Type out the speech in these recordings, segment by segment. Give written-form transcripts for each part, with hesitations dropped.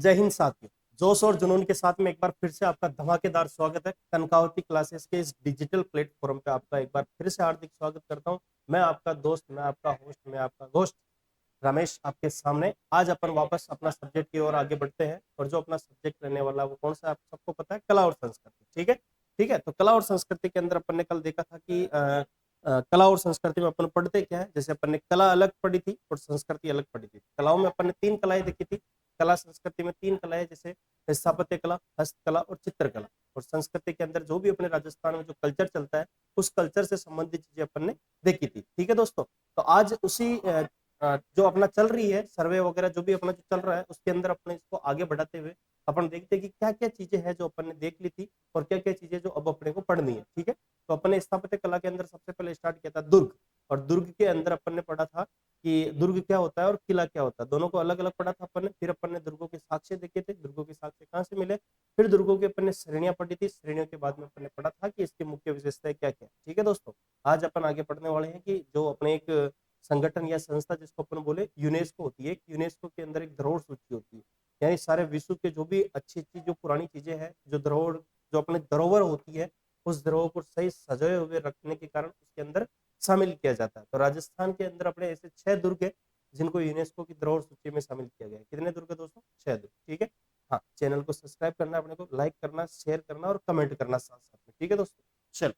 जय हिंद साथियों। जोश और जुनून के साथ में एक बार फिर से आपका धमाकेदार स्वागत है कनकावती क्लासेस के इस डिजिटल प्लेटफॉर्म पे। आपका एक बार फिर से हार्दिक स्वागत करता हूं। मैं आपका दोस्त, मैं आपका होस्ट, मैं आपका घोस्ट रमेश आपके सामने। आज अपन वापस अपना सब्जेक्ट की ओर आगे बढ़ते हैं और जो अपना सब्जेक्ट रहने वाला है वो कौन सा है, आप सबको पता है, कला और संस्कृति। ठीक है, ठीक है। तो कला और संस्कृति के अंदर अपन ने कल देखा था कि कला और संस्कृति में अपन पढ़ते क्या है। जैसे अपन ने कला अलग पढ़ी थी और संस्कृति अलग पढ़ी थी। कलाओं में अपन ने तीन कलाएं देखी थी। कला संस्कृति में तीन कलाएं, जैसे स्थापत्य कला, हस्तकला और चित्रकला। और संस्कृति के अंदर जो भी अपने राजस्थान में जो कल्चर चलता है उस कल्चर से संबंधित चीजें अपन ने देखी थी। ठीक है दोस्तों, तो आज उसी जो अपना चल रही है सर्वे वगैरह जो भी अपना जो चल रहा है उसके अंदर अपने इसको आगे बढ़ाते हुए अपन देखते हैं कि क्या क्या चीजें हैं जो अपन ने देख ली थी और क्या क्या चीजें जो अब अपने को पढ़नी है। ठीक है, तो अपन ने स्थापत्य कला के अंदर सबसे पहले स्टार्ट किया था दुर्ग। और दुर्ग के अंदर अपन ने पढ़ा था कि दुर्ग क्या होता है और किला क्या होता है, दोनों को अलग अलग पढ़ा था अपन ने। फिर अपन ने दुर्गों के साक्ष्य देखे थे, दुर्गों के साक्ष्य कहाँ से मिले। फिर दुर्गों की अपन ने श्रेणियां पढ़ी थी, श्रेणियों के बाद में अपन ने पढ़ा था कि इसकी मुख्य विशेषताएं क्या क्या। ठीक है दोस्तों, आज अपन आगे पढ़ने वाले हैं कि जो अपने एक संगठन या संस्था जिसको अपन बोले यूनेस्को होती है, यूनेस्को के अंदर एक धरोहर सूची होती है। यानी सारे विश्व के जो भी अच्छी अच्छी जो पुरानी चीजें हैं, जो धरोहर, जो अपने धरोहर होती है, उस धरोहर को सही सजाए हुए रखने के कारण उसके अंदर शामिल किया जाता है। तो राजस्थान के अंदर अपने ऐसे 6 दुर्ग है जिनको यूनेस्को की धरोहर सूची में शामिल किया गया है। कितने दुर्ग है दोस्तों? 6 दुर्ग। ठीक है, हाँ, चैनल को सब्सक्राइब करना, अपने को लाइक करना, शेयर करना और कमेंट करना साथ साथ में। ठीक है दोस्तों, चल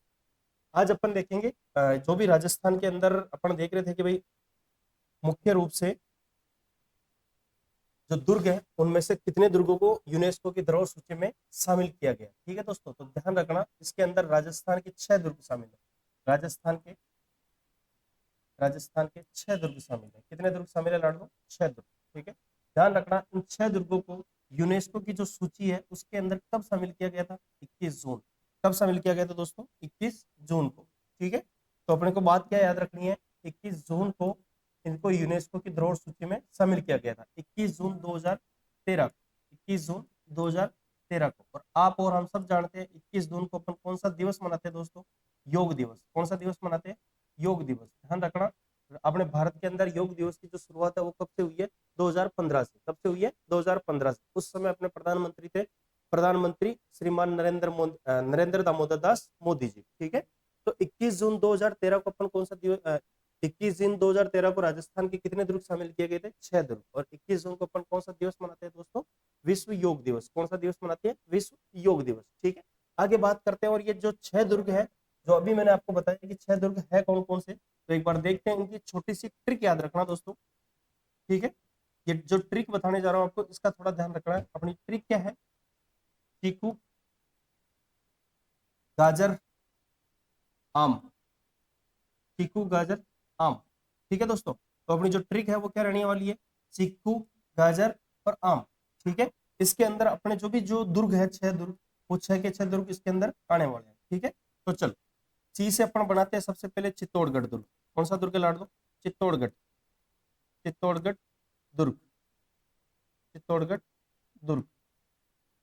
आज अपन देखेंगे जो भी राजस्थान के अंदर अपन देख रहे थे कि भाई मुख्य रूप से जो दुर्ग है उनमें से कितने दुर्गों को यूनेस्को की धरोहर सूची में शामिल किया गया। ठीक है दोस्तों, तो ध्यान रखना इसके अंदर राजस्थान के 6 दुर्ग शामिल है। राजस्थान के 6 दुर्ग शामिल है। कितने दुर्ग शामिल है लाडलो? 6 दुर्ग। ठीक है, ध्यान रखना इन 6 दुर्गों को यूनेस्को की जो सूची है उसके अंदर कब शामिल किया गया था? 21 जून। कब शामिल किया गया था दोस्तों? 21 जून को। ठीक है, तो अपने को बात क्या याद रखनी है, 21 जून को इनको यूनेस्को की धरोहर सूची में शामिल किया गया था। 21 जून 2013 को, 21 जून 2013 को। और आप और हम सब जानते हैं 21 जून को अपन कौन सा दिवस मनाते हैं दोस्तों? योग दिवस। कौन सा दिवस मनाते हैं? योग दिवस। ध्यान रखना अपने भारत के अंदर योग दिवस की जो शुरुआत है वो कब से हुई है? 2015 से। कब से हुई है? 2015 से। उस समय अपने प्रधानमंत्री थे, प्रधानमंत्री श्रीमान नरेंद्र दामोदर दास मोदी जी। ठीक है, तो 21 जून 2013 को अपन कौन सा दिवस, 21 जून 2013 को राजस्थान के कितने दुर्ग शामिल किए गए थे? 6 दुर्ग। और 21 जून को अपन कौन सा दिवस मनाते हैं दोस्तों? विश्व योग दिवस। कौन सा दिवस मनाते हैं? विश्व योग दिवस। ठीक है, आगे बात करते हैं। और ये जो 6 दुर्ग है जो अभी मैंने आपको बताया कि 6 दुर्ग है कौन कौन से, तो एक बार देखते हैं। इनकी छोटी सी ट्रिक याद रखना दोस्तों। ठीक है, ये जो ट्रिक बताने जा रहा हूं आपको इसका थोड़ा ध्यान रखना है। अपनी ट्रिक क्या है? चीकू, गाजर, आम। चीकू, गाजर, आम। ठीक है दोस्तों, तो अपनी जो ट्रिक है वो क्या रहने वाली है? चीकू, गाजर और आम। ठीक है, इसके अंदर अपने जो भी जो दुर्ग है 6 दुर्ग, वो 6 के 6 दुर्ग इसके अंदर आने वाले हैं। ठीक है, तो चल ची से अपन बनाते हैं सबसे पहले चित्तौड़गढ़ दुर्ग। कौन सा दुर्ग लाड़ दो? चित्तौड़गढ़। चित्तौड़गढ़ दुर्ग। चित्तौड़गढ़ दुर्ग।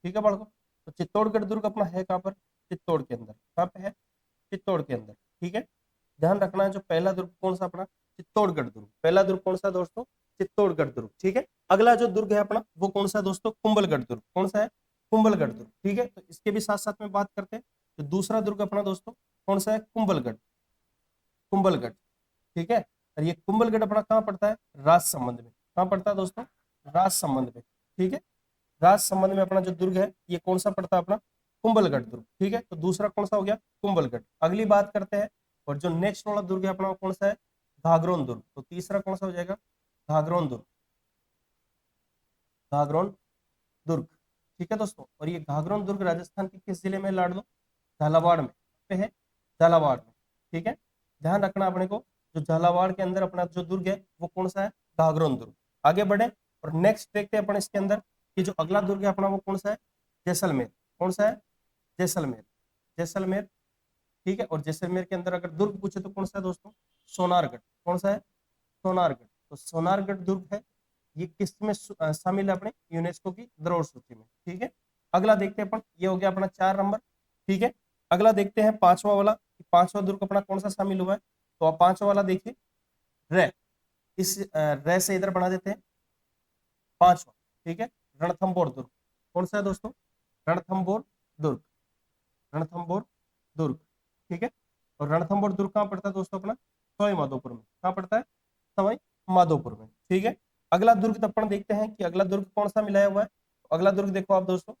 ठीक है बाड़को, तो चित्तौड़गढ़ दुर्ग अपना है कहाँ पर? चित्तौड़ के अंदर। कहाँ पे है? चित्तौड़ के अंदर। ठीक है, ध्यान रखना है जो पहला दुर्ग कौन सा अपना? चित्तौड़गढ़ दुर्ग। पहला दुर्ग कौन सा दोस्तों? चित्तौड़गढ़ दुर्ग। ठीक है, अगला जो दुर्ग है अपना वो कौन सा दोस्तों? कुंभलगढ़ दुर्ग। कौन सा है? कुंभलगढ़ दुर्ग। ठीक है, तो इसके भी साथ साथ में बात करते हैं। तो दूसरा दुर्ग अपना दोस्तों कौन सा है? कुंभलगढ़। कुंभलगढ़। ठीक है, और ये कुंभलगढ़ अपना कहाँ पड़ता है? राजसमंद में। कहाँ पड़ता है दोस्तों? राजसमंद में। ठीक है, राजसमंद में अपना जो दुर्ग है ये कौन सा पड़ता है? अपना कुंभलगढ़ दुर्ग। ठीक है, तो दूसरा कौन सा हो गया? कुंभलगढ़। अगली बात करते हैं, और जो नेक्स्ट वाला दुर्ग है अपना वो कौन सा है? घाघरोन दुर्ग। तो तीसरा कौन सा हो जाएगा? घाघरोन दुर्ग। घाघरोन दुर्ग। ठीक है दोस्तों, और ये घाघरोन दुर्ग राजस्थान के किस जिले में लाड़ लो? झालावाड़ में पे है, झालावाड़ में। ठीक है, ध्यान रखना अपने को जो झालावाड़ के अंदर अपना जो दुर्ग है वो कौन सा है? घाघरोन दुर्ग। आगे बढ़े और नेक्स्ट देखते हैं अपन इसके अंदर कि जो अगला दुर्ग है अपना वो कौन सा है? जैसलमेर। कौन सा है? जैसलमेर। जैसलमेर। ठीक है, और जैसलमेर के अंदर अगर दुर्ग पूछे तो कौन सा है दोस्तों? सोनारगढ़। कौन सा है? सोनारगढ़। तो सोनारगढ़ दुर्ग है, ये किस में शामिल है? अपने यूनेस्को की धरोहर सूची में। ठीक है, अगला देखते हैं अपन, ये हो गया अपना 4 नंबर। ठीक है, अगला देखते हैं पांचवा वाला, पांचवा दुर्ग अपना कौन सा शामिल हुआ है। तो आप पांचवा वाला देखिए, रे। इस रे से इधर बना देते हैं पांचवा। ठीक है, रणथंबोर दुर्ग। कौन सा है दोस्तों? रणथंबोर दुर्ग, रणथंबोर दुर्ग, ठीक है। और रणथंबोर दुर्ग कहाँ पड़ता है दोस्तों? अपना सवाई माधोपुर में। कहाँ पड़ता है? सवाई माधोपुर में, ठीक है। अगला दुर्ग अपन देखते हैं कि अगला दुर्ग कौन सा मिलाया हुआ है। अगला दुर्ग देखो आप दोस्तों,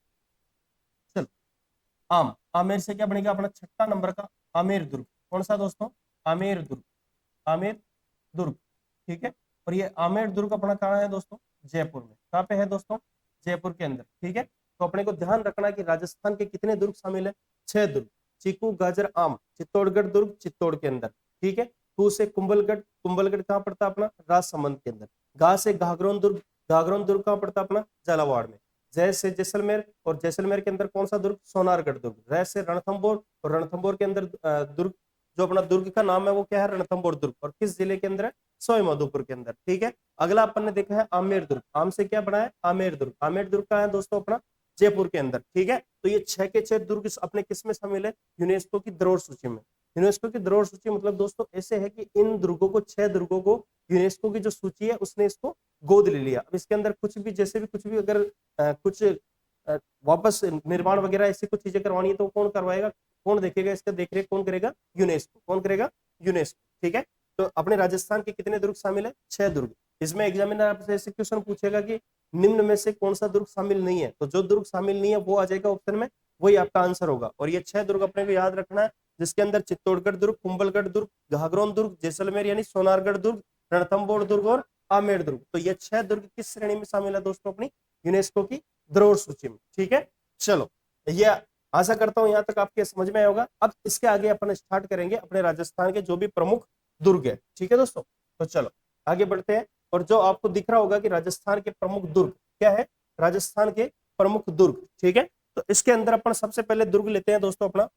चलो आमेर से क्या बनेगा अपना छठा नंबर का आमेर दुर्ग। कौन सा दोस्तों? आमेर दुर्ग, आमेर दुर्ग, ठीक है। और ये आमेर दुर्ग अपना कहाँ है दोस्तों? जयपुर में। कहाँ पे है दोस्तों? जयपुर के अंदर, ठीक है। तो अपने को ध्यान रखना है कि राजस्थान के कितने दुर्ग शामिल है? 6 दुर्ग। चीकू, गाजर, आम, चित्तौड़गढ़ दुर्ग चित्तौड़ के अंदर, ठीक है। कू से कुंभलगढ़, कुंभलगढ़ कहाँ पड़ता है? अपना राजसमंद के अंदर। गा से घाघरोन दुर्ग, घाघरोन दुर्ग कहाँ पड़ता है? अपना झालावाड़ में। जय से जैसलमेर, और जैसलमेर के अंदर कौन सा दुर्ग? सोनारगढ़ दुर्ग। रै से रणथंबोर, और रणथंबोर के अंदर दुर्ग, जो अपना दुर्ग का नाम है वो क्या है? रणथंबोर दुर्ग। और किस जिले के अंदर है? सवाई माधोपुर के अंदर, ठीक है। अगला अपन ने देखा है आमेर दुर्ग। आम से क्या बना है? आमेर दुर्ग। आमेर दुर्ग का है दोस्तों अपना जयपुर के अंदर, ठीक है। तो ये 6 के 6 दुर्ग अपने किस में शामिल है? यूनेस्को की धरोहर सूची में। यूनेस्को की धरोहर सूची मतलब दोस्तों ऐसे है कि इन दुर्गों को, 6 दुर्गों को यूनेस्को की जो सूची है उसने इसको गोद ले लिया। अब इसके अंदर कुछ भी, जैसे भी कुछ भी अगर कुछ वापस निर्माण वगैरह ऐसी कुछ चीजें करवानी है तो कौन करवाएगा? कौन देखेगा इसका देख रेख? कौन करेगा? यूनेस्को। कौन करेगा? यूनेस्को, ठीक है। तो अपने राजस्थान के कितने दुर्ग शामिल है? 6 दुर्ग। इसमें एग्जामिनर आपसे ऐसे क्वेश्चन पूछेगा कि निम्न में से कौन सा दुर्ग शामिल नहीं है, तो जो दुर्ग शामिल नहीं है वो आ जाएगा ऑप्शन में, वही आपका आंसर होगा। और ये 6 दुर्ग अपने को याद रखना है, जिसके अंदर चित्तौड़गढ़ दुर्ग, कुंभलगढ़ दुर्ग, घाघरोन दुर्ग, जैसलमेर यानी सोनारगढ़ दुर्ग, रणथंबोर दुर्ग और आमेर दुर्ग। तो ये 6 दुर्ग किस श्रेणी में शामिल है दोस्तों? अपनी यूनेस्को की धरोहर सूची में, ठीक है। चलो, ये आशा करता हूं यहां तक आपके समझ में आएगा। अब इसके आगे अपन स्टार्ट करेंगे अपने राजस्थान के जो भी प्रमुख दुर्ग है, ठीक है दोस्तों। तो चलो आगे बढ़ते हैं। और जो आपको दिख रहा होगा कि राजस्थान के प्रमुख दुर्ग क्या है? राजस्थान के प्रमुख दुर्ग, ठीक है। तो इसके अंदर अपन सबसे पहले दुर्ग लेते हैं दोस्तों अपना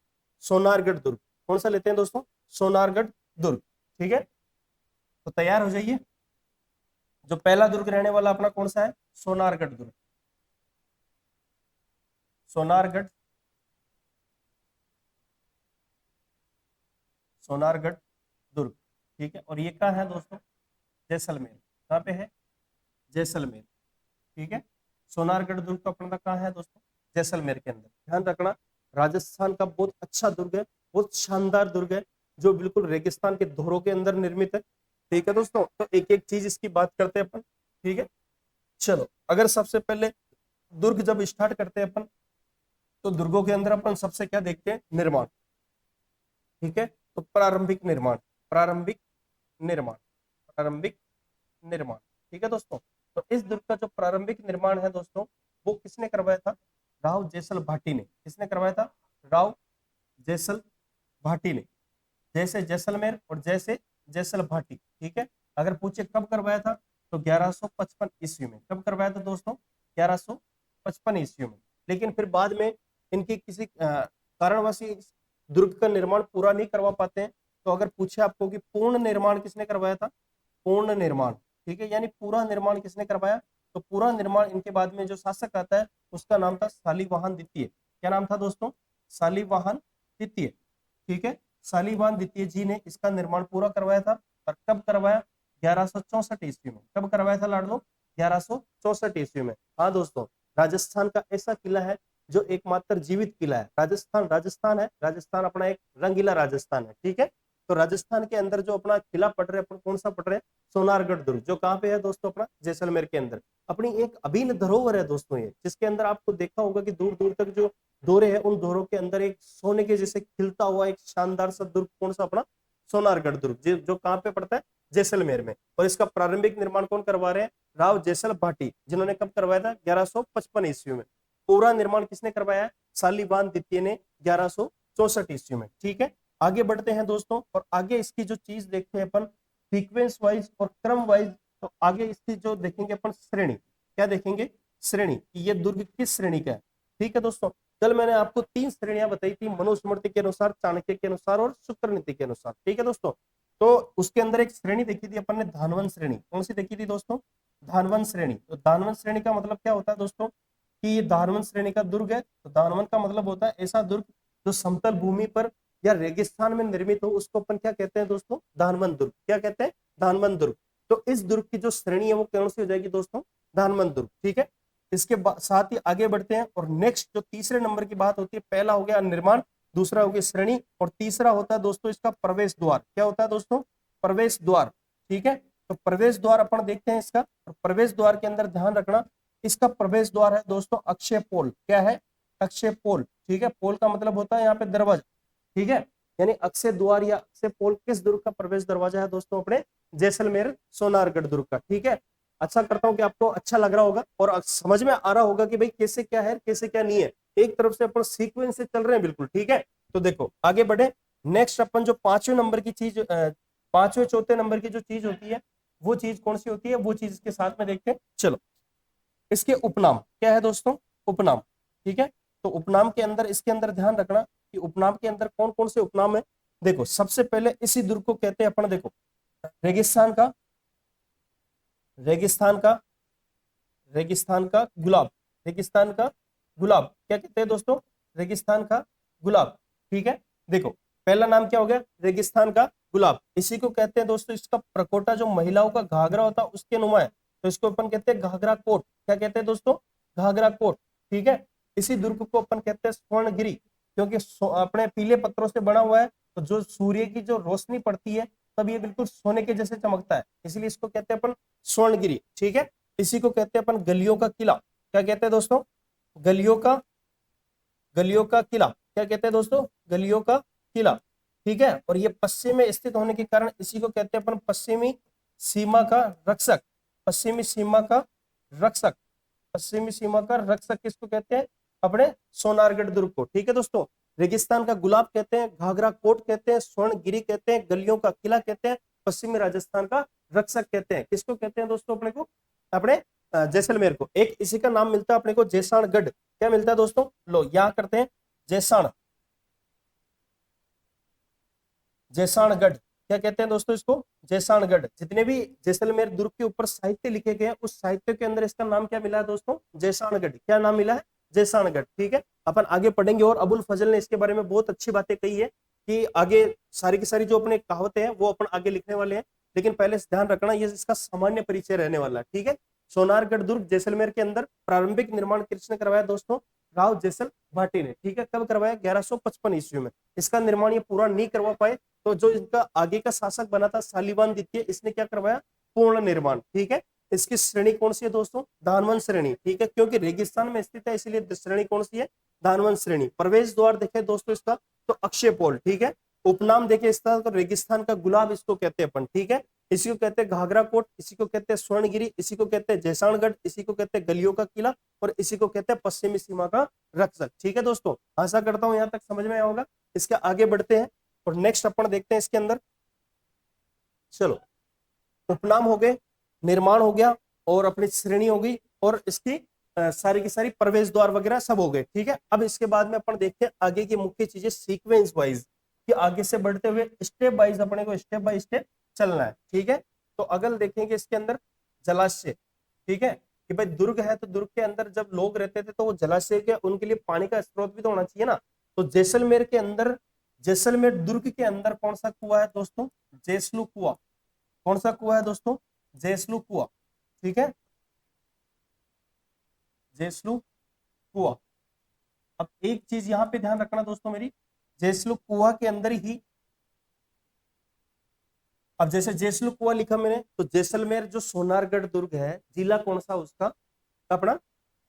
सोनारगढ़ दुर्ग। कौन सा लेते हैं दोस्तों? सोनारगढ़ दुर्ग, ठीक है। तो तैयार हो जाइए। जो पहला दुर्ग रहने वाला अपना कौन सा है? सोनारगढ़ दुर्ग, सोनारगढ़, सोनारगढ़ दुर्ग, ठीक है। और ये कहाँ है दोस्तों? जैसलमेर। कहाँ पे है? जैसलमेर, ठीक है। सोनारगढ़ दुर्ग का अपना कहाँ है दोस्तों? जैसलमेर के अंदर। ध्यान रखना, राजस्थान का बहुत अच्छा दुर्ग है, बहुत शानदार दुर्ग है, जो बिल्कुल रेगिस्तान के धोरों के अंदर निर्मित है, ठीक है दोस्तों। तो एक एक चीज इसकी बात करते हैं अपन, ठीक है। चलो, अगर सबसे पहले दुर्ग जब स्टार्ट करते हैं अपन, तो दुर्गों के अंदर अपन सबसे क्या देखते हैं? निर्माण, ठीक है। तो प्रारंभिक निर्माण, प्रारंभिक निर्माण, प्रारंभिक निर्माण, ठीक है दोस्तों। तो इस दुर्ग का जो प्रारंभिक निर्माण है दोस्तों, वो किसने करवाया था? राव जैसल भाटी ने। किसने करवाया था? राव जैसल भाटी ने। जैसे जैसलमेर और जैसे जैसल भाटी, ठीक है। अगर पूछे कब करवाया था, तो 1155 ईस्वी में। कब करवाया था दोस्तों? 1155 ईस्वी में। लेकिन फिर बाद में इनकी किसी कारणवश इस दुर्ग का निर्माण पूरा नहीं करवा पाते हैं। तो अगर पूछे आपको कि पूर्ण निर्माण किसने करवाया था? पूर्ण निर्माण, ठीक है, यानी पूरा निर्माण किसने करवाया? तो पूरा निर्माण इनके बाद में जो शासक आता है उसका नाम था शालीवाहन द्वितीय। क्या नाम था दोस्तों? शालीवाहन द्वितीय, ठीक है। शालीवाहन द्वितीय जी ने इसका निर्माण पूरा करवाया था। और कब करवाया? 1164 ईस्वी में। कब करवाया था लाडलो? 1164 ईस्वी में। हाँ दोस्तों, राजस्थान का ऐसा किला है जो एकमात्र जीवित किला है। राजस्थान राजस्थान है, राजस्थान अपना एक रंगीला राजस्थान है, ठीक है। तो राजस्थान के अंदर जो अपना किला पड़ रहे हैं, कौन सा पड़ रहे हैं? सोनारगढ़ दुर्ग, जो कहाँ पे है दोस्तों? अपना जैसलमेर के अंदर। अपनी एक अभिन्न धरोहर है दोस्तों ये, जिसके अंदर आपको देखा होगा कि दूर दूर तक जो दोरे हैं, उन दोरों के अंदर एक सोने के जैसे खिलता हुआ एक शानदार सा दुर्ग, कौन सा? अपना सोनारगढ़ दुर्ग, जो कहाँ पे पड़ता है? जैसलमेर में। और इसका प्रारंभिक निर्माण कौन करवा रहे हैं? राव जैसल भाटी, जिन्होंने कब करवाया था? 1155 ईस्वी में। पूरा निर्माण किसने करवाया? शालीवाहन द्वितीय ने 1164 ईस्वी में, ठीक है। आगे बढ़ते हैं दोस्तों, और आगे इसकी जो चीज देखते हैं अपन सीक्वेंस वाइज और क्रम वाइज। तो आगे इसकी जो देखेंगे अपन श्रेणी, क्या देखेंगे? श्रेणी, ये दुर्ग किस श्रेणी का है, ठीक है दोस्तों। कल मैंने आपको 3 श्रेणियां बताई थी, मनुस्मृति के अनुसार, चाणक्य के अनुसार और शुक्र नीति के अनुसार, ठीक है दोस्तों। तो उसके अंदर एक श्रेणी देखी थी अपन ने, धानवन श्रेणी। कौन सी देखी थी दोस्तों? धानवन श्रेणी। तो धानवन श्रेणी का मतलब क्या होता है दोस्तों? कि ये धानवन श्रेणी का दुर्ग है। तो धानवन का मतलब होता है ऐसा दुर्ग जो समतल भूमि पर या रेगिस्तान में निर्मित हो, उसको अपन क्या कहते हैं दोस्तों? धानवन दुर्ग। क्या कहते हैं? धानवन दुर्ग। तो इस दुर्ग की जो श्रेणी है वो कौन सी हो जाएगी दोस्तों? धानवन दुर्ग, ठीक है। साथ ही आगे बढ़ते हैं और नेक्स्ट जो तीसरे नंबर की बात होती है, पहला हो गया निर्माण, दूसरा हो गया श्रेणी और तीसरा होता है दोस्तों इसका प्रवेश द्वार। क्या होता है दोस्तों? प्रवेश द्वार। ठीक है, तो प्रवेश द्वार अपन देखते हैं इसका। और प्रवेश द्वार के अंदर ध्यान रखना, इसका प्रवेश द्वार है दोस्तों अक्षय पोल। क्या है? अक्षय पोल। ठीक है, पोल का मतलब होता है यहाँ पे दरवाजा। ठीक है, यानी अक्षय द्वार या अक्षय पोल किस दुर्ग का प्रवेश दरवाजा है दोस्तों? अपने जैसलमेर सोनारगढ़ दुर्ग का। ठीक है, अच्छा करता हूं कि आपको अच्छा लग रहा होगा और समझ में आ रहा होगा कि भाई कैसे क्या है कैसे क्या नहीं है। एक तरफ से अपन सीक्वेंस से चल रहे हैं बिल्कुल। ठीक है, तो देखो आगे बढ़े। नेक्स्ट अपन जो पांचवें नंबर की चीज, पांचवें चौथे नंबर की जो चीज होती है वो चीज कौन सी होती है, वो चीज इसके साथ में देखते हैं। चलो, इसके उपनाम क्या है दोस्तों? उपनाम। ठीक है, तो उपनाम के अंदर, इसके अंदर ध्यान रखना कि उपनाम के अंदर कौन कौन से उपनाम है। देखो सबसे पहले इसी दुर्ग को कहते हैं अपन, देखो रेगिस्तान का, रेगिस्तान का, रेगिस्तान का गुलाब, रेगिस्तान का गुलाब। क्या कहते हैं दोस्तों? रेगिस्तान का गुलाब। ठीक है, देखो पहला नाम क्या हो गया? रेगिस्तान का गुलाब। इसी को कहते हैं दोस्तों, इसका प्रकोटा जो महिलाओं का घाघरा होता है उसके नुमा है, तो इसको अपन कहते हैं घाघरा कोट। क्या कहते हैं दोस्तों? घाघरा कोट। ठीक है, इसी दुर्ग को अपन कहते हैं स्वर्णगिरी, क्योंकि अपने पीले पत्थरों से बना हुआ है, तो जो सूर्य की जो रोशनी पड़ती है तब ये बिल्कुल सोने के जैसे चमकता है, इसलिए इसको कहते हैं अपन स्वर्णगिरी। ठीक है, इसी को कहते हैं अपन गलियों का किला। क्या कहते हैं दोस्तों? गलियों का, गलियों का किला। क्या कहते हैं दोस्तों? गलियों का किला। ठीक है, और ये पश्चिम में स्थित होने के कारण इसी को कहते हैं अपन पश्चिमी सीमा का रक्षक। पश्चिमी सीमा का रक्षक, पश्चिमी सीमा का रक्षक किसको कहते हैं? अपने सोनारगढ़ दुर्ग को। ठीक है दोस्तों, रेगिस्तान का गुलाब कहते हैं, घाघरा कोट कहते हैं, स्वर्णगिरी कहते हैं, गलियों का किला कहते हैं, पश्चिमी राजस्थान का रक्षक कहते हैं। किसको कहते हैं दोस्तों? अपने को, अपने जैसलमेर को। एक इसी का नाम मिलता है अपने को जैसाणगढ़। क्या मिलता है दोस्तों? लो यहाँ करते हैं, जैसाण, जैसाणगढ़। क्या कहते हैं दोस्तों इसको? जैसाणगढ़। जितने भी जैसलमेर दुर्ग के ऊपर साहित्य लिखे गए हैं उस साहित्य के अंदर इसका नाम क्या मिला है दोस्तों? जैसाणगढ़। क्या नाम मिला है? जैसाणगढ़। ठीक है, अपन आगे पढ़ेंगे और अबुल फजल ने इसके बारे में बहुत अच्छी बातें कही है कि आगे सारी की सारी जो अपने कहावतें हैं वो अपन आगे लिखने वाले हैं, लेकिन पहले से ध्यान रखना ये इसका सामान्य परिचय रहने वाला है। ठीक है, सोनारगढ़ दुर्ग जैसलमेर के अंदर प्रारंभिक निर्माण किसने करवाया दोस्तों? राव जैसल भाटी ने। ठीक है, कब करवाया? 1155 ईस्वी में। इसका निर्माण ये पूरा नहीं करवा पाए, तो जो इनका आगे का शासक बना था शालीवान द्वितीय, इसने क्या करवाया? पूर्ण निर्माण। ठीक है, इसकी श्रेणी कौन सी है दोस्तों? दानवन श्रेणी। ठीक है, क्योंकि रेगिस्तान में स्थित है इसलिए श्रेणी कौन सी है? दानवन श्रेणी। प्रवेश द्वार देखे दोस्तों इसका तो अक्षय पोल। ठीक है, उपनाम देखे इसका तो रेगिस्तान का गुलाब इसको कहते हैं अपन। ठीक है, इसी को कहते हैं घाघरा कोट, इसी को कहते हैं स्वर्णगिरी, इसी को कहते हैं जैसाणगढ़, इसी को कहते हैं गलियों का किला और इसी को कहते हैं पश्चिमी सीमा का रक्षक। ठीक है दोस्तों, आशा करता हूं यहां तक समझ में आया होगा। इसके आगे बढ़ते हैं और नेक्स्ट अपन देखते हैं इसके अंदर। चलो, उपनाम हो गए, निर्माण हो गया और अपनी श्रेणी हो गई और इसकी सारी की सारी प्रवेश द्वार वगैरह सब हो गए। ठीक है, अब इसके बाद में अपन देखते हैं आगे की मुख्य चीजें सीक्वेंस वाइज, कि आगे से बढ़ते हुए स्टेप वाइज अपने को स्टेप बाय स्टेप चलना है। ठीक है, तो अगर देखेंगे इसके अंदर जलाशय। ठीक है, कि भाई दुर्ग है तो दुर्ग के अंदर जब लोग रहते थे तो वो जलाशय के, उनके लिए पानी का स्रोत भी तो होना चाहिए ना। तो जैसलमेर के अंदर, जैसलमेर दुर्ग के अंदर कौन सा कुआं है दोस्तों? जैसलू कुआं। कौन सा कुआं है दोस्तों? जैसलू कुआं। ठीक है, जैसलू कुआं। अब एक चीज यहां पे ध्यान रखना दोस्तों मेरी, जैसलू कुआं के अंदर ही, अब जैसे जैसलू कुआं लिखा मैंने तो जैसलमेर जो सोनारगढ़ दुर्ग है, जिला कौन सा उसका? अपना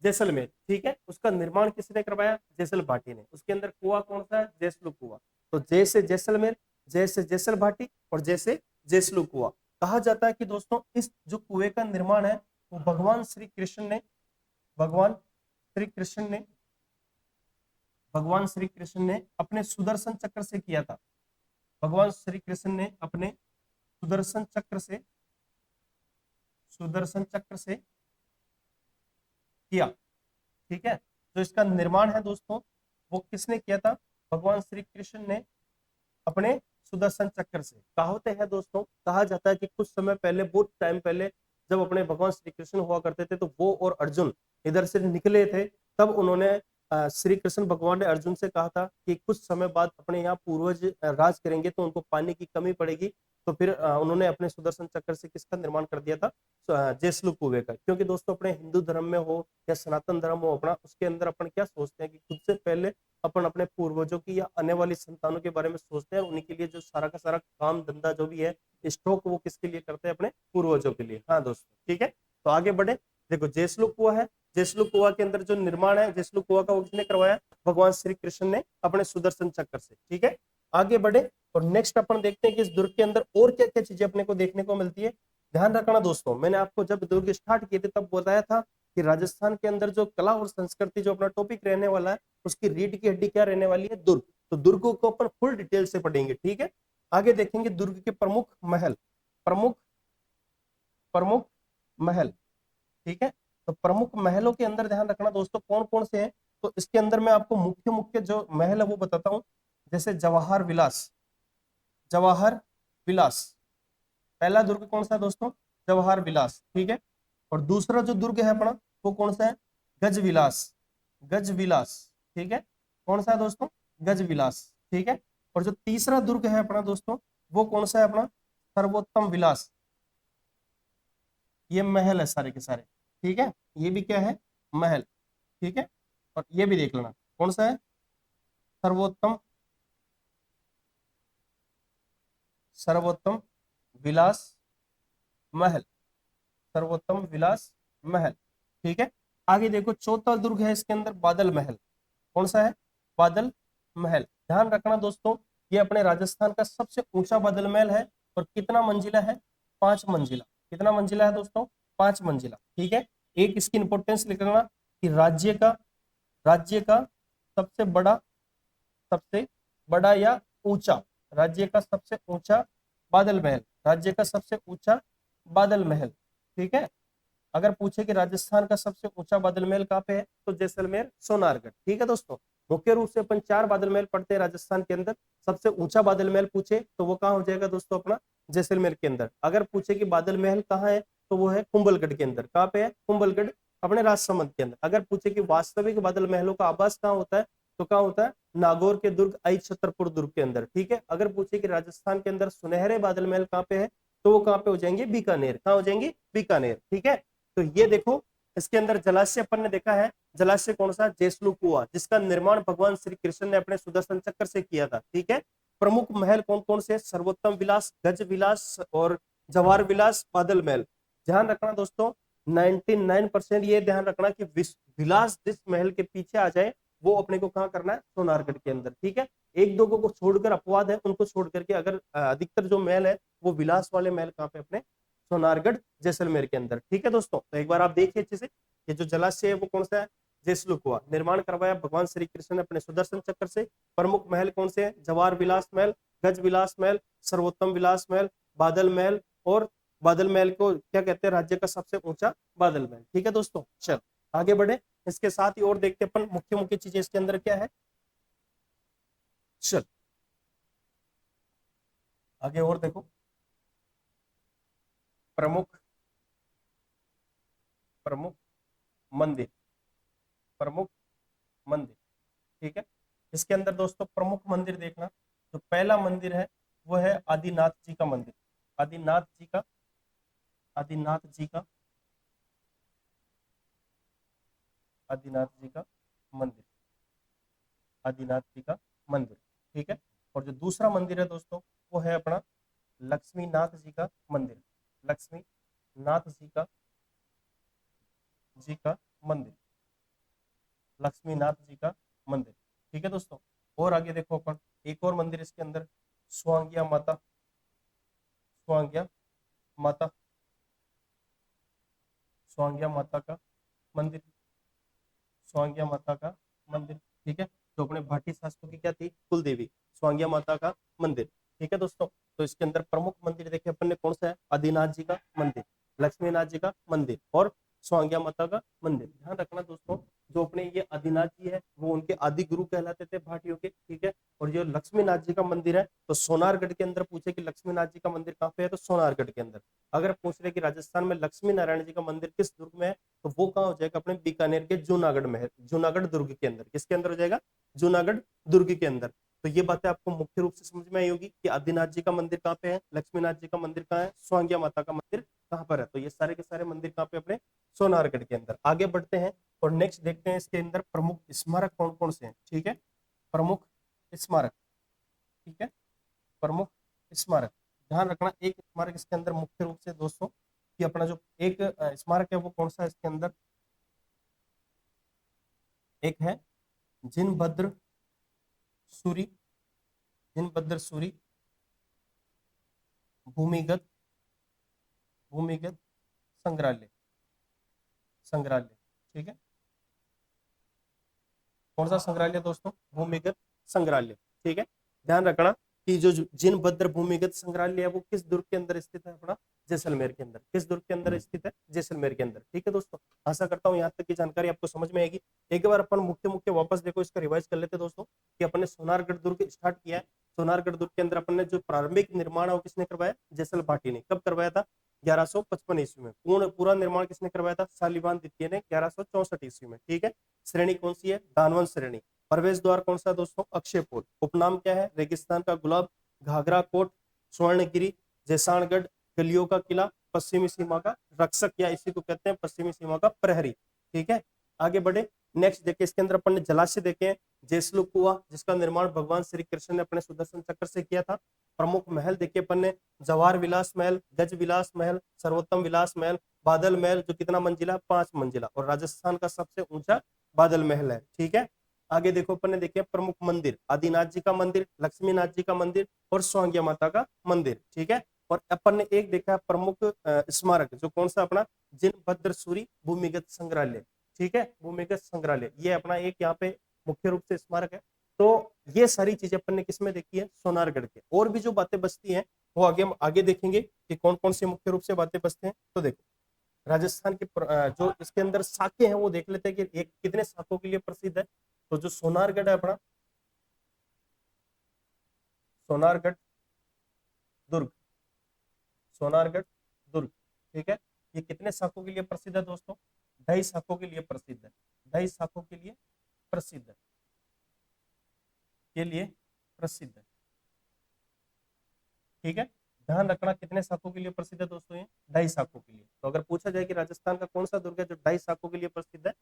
जैसलमेर। ठीक है, उसका निर्माण किसने करवाया? जैसल भाटी ने। उसके अंदर कुआं कौन सा है? जैसलू कुआं। तो जैसे जैसलमेर, जैसे जैसल भाटी और जैसे जैसलू कुआं। कहा जाता है कि दोस्तों इस जो कुएं का निर्माण है वो भगवान श्री कृष्ण ने, भगवान श्री कृष्ण ने, भगवान श्री कृष्ण ने अपने सुदर्शन चक्र से किया था। भगवान श्री कृष्ण ने अपने सुदर्शन चक्र से, सुदर्शन चक्र से किया। ठीक है, जो इसका निर्माण है दोस्तों वो किसने किया था? भगवान श्री कृष्ण ने अपने सुदर्शन चक्र से। कहावतें हैं दोस्तों, कहा जाता है कि कुछ समय पहले, बहुत टाइम पहले, जब अपने भगवान श्री कृष्ण हुआ करते थे तो वो और अर्जुन इधर से निकले थे, तब उन्होंने श्री कृष्ण भगवान ने अर्जुन से कहा था कि कुछ समय बाद अपने यहाँ पूर्वज राज करेंगे तो उनको पानी की कमी पड़ेगी, तो फिर उन्होंने अपने सुदर्शन चक्र से किसका निर्माण कर दिया था? जैसलू कुएं का, क्योंकि दोस्तों अपने हिंदू धर्म में हो या सनातन धर्म हो अपना, उसके अंदर अपन क्या सोचते हैं कि खुद से पहले अपन अपने पूर्वजों की या आने वाली संतानों के बारे में सोचते हैं, उन्हीं के लिए जो सारा का सारा काम धंधा जो भी है स्टॉक, वो किसके लिए करते हैं, अपने पूर्वजों के लिए। हाँ दोस्तों, ठीक है, तो आगे बढ़े। देखो जैसलू कुआं है, जैसलू कुआं के अंदर जो निर्माण है जैसलू कुआं का, वो किसने करवाया, भगवान श्री कृष्ण ने अपने सुदर्शन चक्र से। ठीक है, आगे बढ़े और नेक्स्ट अपन देखते हैं कि इस दुर्ग के अंदर और क्या क्या चीजें अपने को देखने को मिलती है। ध्यान रखना दोस्तों, मैंने आपको जब दुर्ग स्टार्ट किए थे तब बताया था कि राजस्थान के अंदर जो कला और संस्कृति जो अपना टॉपिक रहने वाला है, उसकी रीढ़ की हड्डी क्या रहने वाली है, दुर्ग। तो दुर्ग को अपन फुल डिटेल से पढ़ेंगे। ठीक है, आगे देखेंगे दुर्ग के प्रमुख महल, प्रमुख प्रमुख महल। ठीक है, तो प्रमुख महलों के अंदर ध्यान रखना दोस्तों कौन कौन से हैं। तो इसके अंदर मैं आपको मुख्य मुख्य जो महल है वो बताता हूं। जैसे जवाहर विलास, जवाहर विलास पहला दुर्ग कौन सा है दोस्तों, जवाहर विलास। ठीक है, और दूसरा जो दुर्ग है अपना वो कौन सा है, गजविलास, गजविलास। ठीक है, कौन सा है दोस्तों, गजविलास। ठीक है, और जो तीसरा दुर्ग है अपना दोस्तों वो कौन सा है अपना, सर्वोत्तम विलास। ये महल है सारे के सारे। ठीक है, ये भी क्या है, महल। ठीक है, और ये भी देख लेना कौन सा है, सर्वोत्तम, सर्वोत्तम विलास महल, सर्वोत्तम विलास महल। ठीक है, आगे देखो चौथा दुर्ग है इसके अंदर बादल महल। कौन सा है, बादल महल। ध्यान रखना दोस्तों, ये अपने राजस्थान का सबसे ऊंचा बादल महल है और कितना मंजिला है, 5 मंजिला। कितना मंजिला है दोस्तों, 5 मंजिला। ठीक है, एक इसकी इंपॉर्टेंस लिख लेना कि राज्य का सबसे बड़ा, सबसे बड़ा या ऊंचा, राज्य का सबसे ऊंचा बादल महल, राज्य का सबसे ऊंचा बादल महल। ठीक है, अगर पूछे कि राजस्थान का सबसे ऊंचा बादल महल कहाँ पे है, तो जैसलमेर, सोनारगढ़। ठीक है दोस्तों, मुख्य रूप से अपन 4 बादल महल पढ़ते हैं राजस्थान के अंदर। सबसे ऊंचा बादल महल पूछे तो वो कहाँ हो जाएगा दोस्तों, अपना जैसलमेर के अंदर। अगर पूछे कि बादल महल कहाँ है, तो वो है कुंभलगढ़ के अंदर। कहाँ पे है, कुंभलगढ़, अपने राजसमंद के अंदर। अगर पूछे कि वास्तविक बादल महलों का आवास कहाँ होता है, तो कहाँ होता है, नागौर के दुर्ग आई छतरपुर दुर्ग के अंदर। ठीक है, अगर पूछे कि राजस्थान के अंदर सुनहरे बादल महल कहाँ पे है, तो वो कहाँ पे हो जाएंगे, बीकानेर। कहाँ हो जाएंगे, बीकानेर। ठीक है, तो ये देखो इसके अंदर जलाशय अपन ने देखा है, जलाशय कौन सा, जैसलू कुआं, जिसका निर्माण भगवान श्री कृष्ण ने अपने सुदर्शन चक्र से किया था। ठीक है, प्रमुख महल कौन कौन से, सर्वोत्तम विलास, गज विलास और जवाहर विलास, बादल महल। ध्यान रखना दोस्तों 99% ये ध्यान रखना कि विलास जिस महल के पीछे आ जाए वो अपने को कहाँ करना है, सोनारगढ़ के अंदर। ठीक है, एक दो को छोड़कर अपवाद है, उनको छोड़ करके अगर अधिकतर जो महल है वो विलास वाले महल कहाँ पे, अपने सोनारगढ़ जैसलमेर के अंदर। ठीक है दोस्तों, तो एक बार आप देखिए अच्छे से, ये जो जलाशय है वो कौन सा है, जैसलू कुआं। निर्माण करवाया भगवान श्री कृष्ण ने अपने सुदर्शन चक्र से। प्रमुख महल कौन से हैं, जवाहर विलास महल, गज विलास महल, सर्वोत्तम विलास महल, बादल महल। और बादल महल को क्या कहते हैं, राज्य का सबसे ऊंचा बादल महल। ठीक है दोस्तों, चल आगे बढ़े। इसके साथ ही और देखते अपन मुख्य मुख्य चीजें इसके अंदर क्या है। चल आगे और देखो, प्रमुख प्रमुख मंदिर, प्रमुख मंदिर। ठीक है, इसके अंदर दोस्तों प्रमुख मंदिर देखना, जो पहला मंदिर है वो है आदिनाथ जी का मंदिर, आदिनाथ जी का, आदिनाथ जी का, आदिनाथ जी का मंदिर, आदिनाथ जी का मंदिर। ठीक है, और जो दूसरा मंदिर है दोस्तों वो है अपना लक्ष्मी नाथ जी का मंदिर, लक्ष्मी नाथ जी का मंदिर, लक्ष्मी नाथ जी का मंदिर। ठीक है दोस्तों, और आगे देखो अपन एक और मंदिर इसके अंदर, स्वांगिया माता, स्वांगिया माता, स्वांगिया माता का मंदिर, स्वांगिया माता का मंदिर। ठीक है, जो अपने भाटी शास्त्रों की क्या थी, कुल देवी, स्वांगिया माता का मंदिर। ठीक है दोस्तों, तो इसके अंदर प्रमुख मंदिर देखे अपन ने कौन सा है, आदिनाथ जी का मंदिर, लक्ष्मीनाथ जी का मंदिर और स्वांगिया माता का मंदिर। ध्यान रखना दोस्तों, जो अपने ये आदिनाथ जी है वो उनके आदि गुरु कहलाते थे भाटियों के। ठीक है, और जो लक्ष्मीनाथ जी का मंदिर है तो सोनारगढ़ के अंदर, पूछे कि लक्ष्मीनाथ जी का मंदिर कहाँ पे है, तो सोनारगढ़ के अंदर। अगर पूछ रहे कि राजस्थान में लक्ष्मी नारायण जी का मंदिर किस दुर्ग में है, तो वो कहाँ हो जाएगा, अपने बीकानेर के जूनागढ़ में है, जूनागढ़ दुर्ग के अंदर। किसके अंदर हो जाएगा, जूनागढ़ दुर्ग के अंदर। तो ये बातें आपको मुख्य रूप से समझ में आई होगी कि आदिनाथ जी का मंदिर कहाँ पे है, लक्ष्मीनाथ जी का मंदिर कहाँ है, स्वांगिया माता का मंदिर कहाँ पर है। तो ये सारे के सारे मंदिर कहाँ पे अपने सोनारगढ़ के अंदर। आगे बढ़ते हैं और नेक्स्ट देखते हैं इसके अंदर प्रमुख स्मारक कौन कौन से हैं। ठीक है, प्रमुख स्मारक। ठीक है, प्रमुख स्मारक। ध्यान रखना एक स्मारक इसके अंदर मुख्य रूप से दोस्तों कि अपना जो एक स्मारक है वो कौन सा है इसके अंदर, एक है जिनभद्र सूरी, जिनभद्र सूरी भूमिगत, भूमिगत संग्रहालय, संग्रहालय। ठीक है, कौन सा संग्रहालय दोस्तों, भूमिगत संग्रहालय। ठीक है, ध्यान रखना कि जो जिनभद्र भूमिगत संग्रहालय है वो किस दुर्ग के अंदर स्थित है, अपना जैसलमेर के अंदर। किस दुर्ग के अंदर स्थित है, जैसलमेर के अंदर। ठीक है दोस्तों, आशा करता हूँ यहाँ तक की जानकारी आपको समझ में आएगी। एक बार अपन मुख्य मुख्य वापस देखो इसका रिवाइज कर लेते दोस्तों कि अपन ने सोनारगढ़ दुर्ग स्टार्ट किया है। सोनारगढ़ दुर्ग के अंदर अपन ने जो प्रारंभिक निर्माण है वो किसने करवाया, जैसल भाटी ने। कब करवाया था, 1155 ईस्वी में। पूरा निर्माण किसने करवाया था, शालिवाहन द्वितीय ने 1164 ईस्वी में। ठीक है, श्रेणी कौन सी है, दानवन श्रेणी। प्रवेश द्वार कौन सा दोस्तों, अक्षय पोल। उपनाम क्या है, रेगिस्तान का गुलाब, घाघरा कोट, स्वर्णगिरी, जैसाणगढ़, गलियों का किला, पश्चिमी सीमा का रक्षक, या इसी को कहते हैं पश्चिमी सीमा का प्रहरी। ठीक है, आगे बढ़े। नेक्स्ट देखिए इसके अंदर अपन ने जलाशय देखे, जैसलू कुआं जिसका निर्माण भगवान श्री कृष्ण ने अपने सुदर्शन चक्र से किया था। प्रमुख महल देखे अपन ने, जवाहर विलास महल, गज विलास महल, सर्वोत्तम विलास महल, बादल महल जो कितना मंजिला, 5 मंजिला, और राजस्थान का सबसे ऊंचा बादल महल है। ठीक है, आगे देखो अपन ने देखे प्रमुख मंदिर, आदिनाथ जी का मंदिर, लक्ष्मीनाथ जी का मंदिर और स्वांगिया माता का मंदिर। ठीक है, और अपन ने एक देखा प्रमुख स्मारक जो कौन सा, अपना जिनभद्र सूरी भूमिगत संग्रहालय। ठीक है, भूमिगत संग्रहालय ये अपना एक यहाँ पे मुख्य रूप से स्मारक है। तो ये सारी चीजें अपन ने किसमें देखी है, सोनारगढ़ के। और भी जो बातें बचती हैं वो आगे हम आगे देखेंगे कि कौन कौन सी मुख्य रूप से बातें बचते हैं। तो देखो राजस्थान के जो इसके अंदर साके हैं वो देख लेते हैं कि एक कितने साकों के लिए प्रसिद्ध है। तो जो सोनारगढ़ है अपना, सोनारगढ़ दुर्ग, सोनारगढ़ दुर्ग। ठीक है, ये कितने साकों के लिए प्रसिद्ध है दोस्तों, 2.5 साकों के लिए प्रसिद्ध है। 2.5 साकों के लिए प्रसिद्ध है, के लिए प्रसिद्ध है। ठीक है, ध्यान रखना कितने साकों के लिए प्रसिद्ध है दोस्तों, ये 2.5 साकों के लिए। तो अगर पूछा जाए कि राजस्थान का कौन सा दुर्ग है जो 2.5 साकों के लिए प्रसिद्ध है,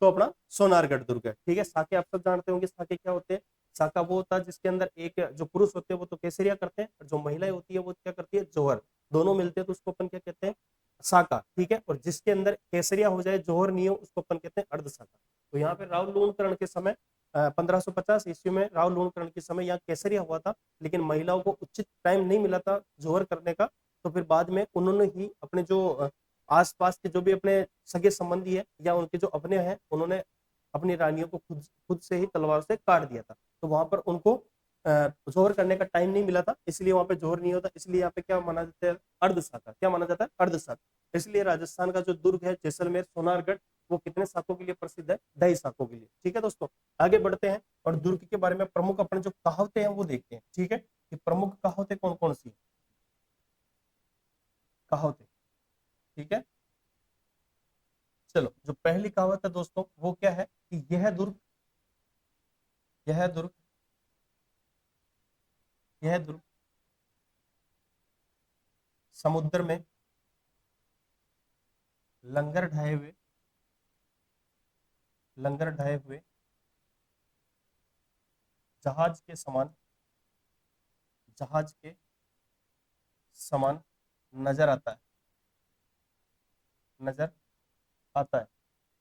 तो अपना सोनारगढ़ दुर्ग है। ठीक है, साके आप सब जानते होंगे साके क्या होते हैं। साका वो होता है जिसके अंदर एक जो पुरुष होते हैं वो तो केसरिया करते हैं, और जो महिलाएं होती है वो क्या करती है, जौहर। दोनों मिलते हैं तो उसको अपन क्या कहते हैं, साका। ठीक है, और जिसके अंदर केसरिया हो जाए जौहर नहीं हो उसको अपन कहते हैं अर्ध साका। तो यहाँ पे राव लूणकरण के समय 1550 ईस्वी में राव लूणकरण के समय यहाँ केसरिया हुआ था, लेकिन महिलाओं को उचित टाइम नहीं मिला था जौहर करने का। तो फिर बाद में उन्होंने ही अपने जो आसपास के जो भी अपने सगे संबंधी है या उनके जो अपने हैं, उन्होंने अपनी रानियों को खुद खुद से ही तलवार से काट दिया था। तो वहां पर उनको जोहर करने का टाइम नहीं मिला था, इसलिए वहां पे जोहर नहीं होता। इसलिए यहाँ पे क्या माना जाता है, अर्ध साका। क्या माना जाता है, अर्ध साका। इसलिए राजस्थान का जो दुर्ग है जैसलमेर सोनारगढ़, वो कितने साकों के लिए प्रसिद्ध है, 2.5 साकों के लिए। ठीक है दोस्तों, आगे बढ़ते हैं और दुर्ग के बारे में प्रमुख अपने जो कहावतें हैं वो देखते हैं। ठीक है, कि प्रमुख कहावतें कौन कौन सी कहावतें। ठीक है, चलो जो पहली कहावत है दोस्तों वो क्या है कि यह दुर्ग, यह दुर्ग, यह दुर्ग समुद्र में लंगर ढाए हुए, लंगर ढाए हुए जहाज के समान, जहाज के समान नजर आता है, नजर आता है।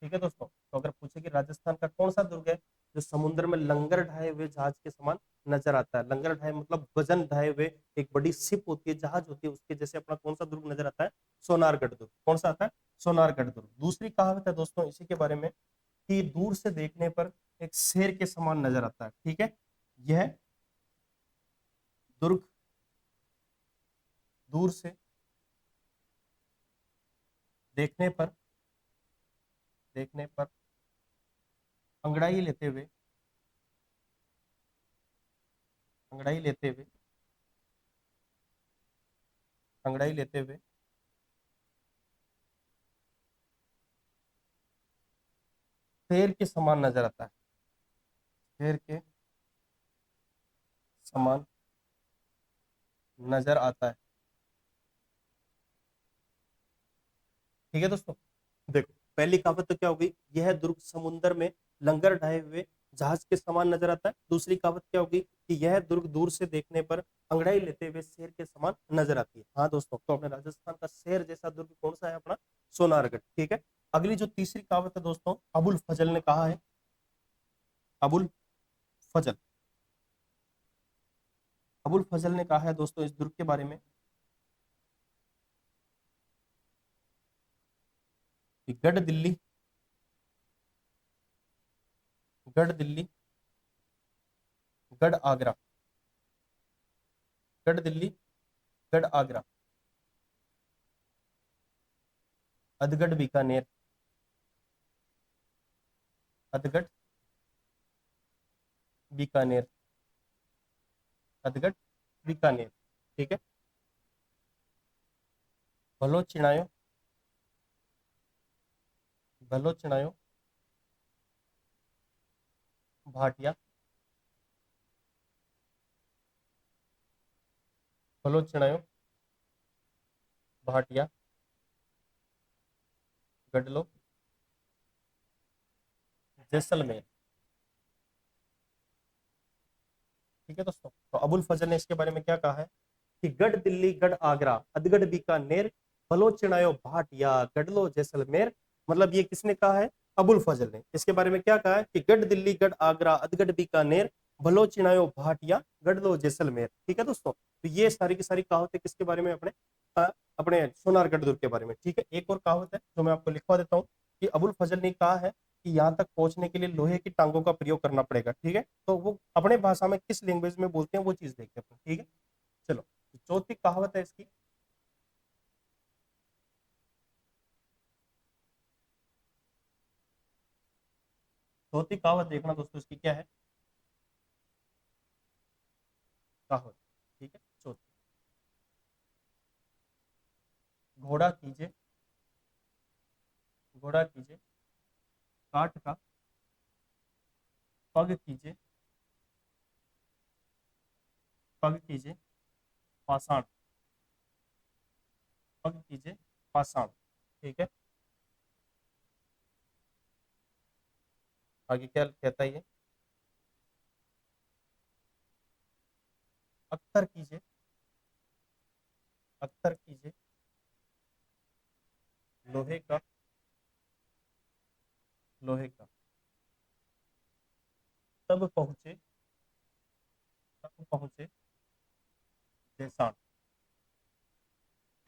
ठीक है दोस्तों, तो अगर पूछे कि राजस्थान का कौन सा दुर्ग है जो समुद्र में लंगर ढाए हुए जहाज के समान नजर आता है, लंगर ढाए मतलब वजन ढाए हुए एक बड़ी शिप होती है, जहाज होती है, उसके जैसे अपना कौन सा दुर्ग नजर आता है, सोनारगढ़ दुर्ग। कौन सा आता है, सोनारगढ़ दुर्ग। दूसरी कहावत है दोस्तों इसी के बारे में कि दूर से देखने पर एक शेर के समान नजर आता है। ठीक है, यह दुर्ग दूर से देखने पर, देखने पर अंगड़ाई लेते हुए, अंगड़ाई लेते हुए, अंगड़ाई लेते हुए शेर के समान नजर आता है, शेर के समान नजर आता है। ठीक है दोस्तों, देखो पहली कहावत तो क्या होगी, यह दुर्ग समुद्र में लंगर ढाए हुए जहाज के समान नजर आता है। दूसरी कहावत क्या होगी कि यह दुर्ग दूर से देखने पर अंगड़ाई लेते हुए शेर के समान नजर आती है। हाँ दोस्तों, तो अपने राजस्थान का शेर जैसा दुर्ग कौन सा है, अपना सोनारगढ़। ठीक है, अगली जो तीसरी कहावत है दोस्तों, अबुल फजल ने कहा है, अबुल फजल, अबुल फजल ने कहा है दोस्तों इस दुर्ग के बारे में कि गढ़ दिल्ली, गढ़ दिल्ली, गढ़ आगरा, गढ़ दिल्ली, गढ़ आगरा, अधगढ़ बीकानेर, अधगढ़ बीकानेर, अधगढ़ बीकानेर। ठीक है, भलो चिणायो, भलो चिणायो भाटिया, भलो चिणायो भाटिया, गडलो, जैसलमेर। ठीक है दोस्तों, तो अबुल फजल ने इसके बारे में क्या कहा है कि गढ़ दिल्ली, गढ़ आगरा, अधगढ़ बीकानेर, भलो चिणायो भाटिया, गडलो जैसलमेर। मतलब ये किसने कहा है, अबुल फजल ने। इसके बारे में क्या कहा है कि गढ़ दिल्ली, गढ़ आगरा, अधगढ़ बीकानेर, भलो चिणायो भाटिया, गडलो जैसलमेर। ठीक है दोस्तों, तो ये सारी की सारी कहावतें किसके बारे में, अपने अपने सोनारगढ़ दुर्ग के बारे में। ठीक है, एक और कहावत है जो मैं आपको लिखवा देता हूँ कि अबुल फजल ने कहा है कि यहाँ तक पहुंचने के लिए लोहे की टांगों का प्रयोग करना पड़ेगा। ठीक है, तो वो अपने भाषा में किस लैंग्वेज में बोलते हैं वो चीज देखते हैं। ठीक है, चलो तो चौथी कहावत है इसकी, चौथी कहावत देखना दोस्तों इसकी क्या है, कहावत। ठीक है, चौथी, घोड़ा कीजिए, घोड़ा कीजिए काठ का, पग कीजिए, पग कीजिए पाषाण, पग कीजिए पाषाण। ठीक है, आगे क्या कहता है ये, अख्तर कीजिए, अख्तर कीजिए लोहे का, लोहे का, तब पहुंचे, तब पहुंचे जैसा।